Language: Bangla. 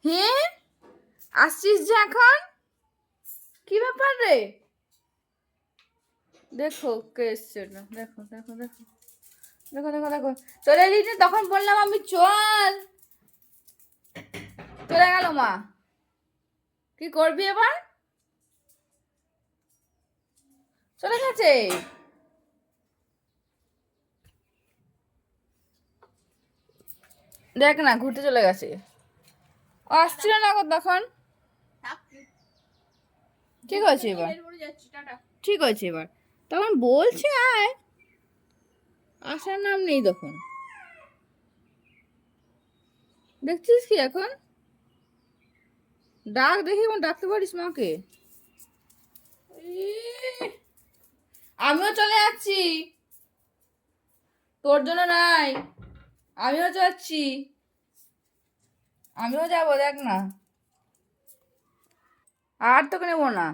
হ্যাঁ, আসছিস যে এখন? কি ব্যাপার রে? দেখো কে এসছে না, দেখো দেখো দেখো দেখো দেখো দেখো। চলে এলি যে, তখন বললাম আমি চল, চলে গেল মা। কি করবি এবার? চলে গেছে। দেখ না, ঘুরতে চলে গেছে। ও আসছিল না তখন। ঠিক আছে এবার, ঠিক আছে এবার। তখন বলছে আয়, আসার নাম নেই তখন। দেখছিস কি এখন? ডাক দেখি, ডাকতে পারিস মাকে। আমিও চলে যাচ্ছি, তোর জন্য নাই, আমিও যাচ্ছি, আমিও যাবো, দেখ না। আর তোকে নেবো না।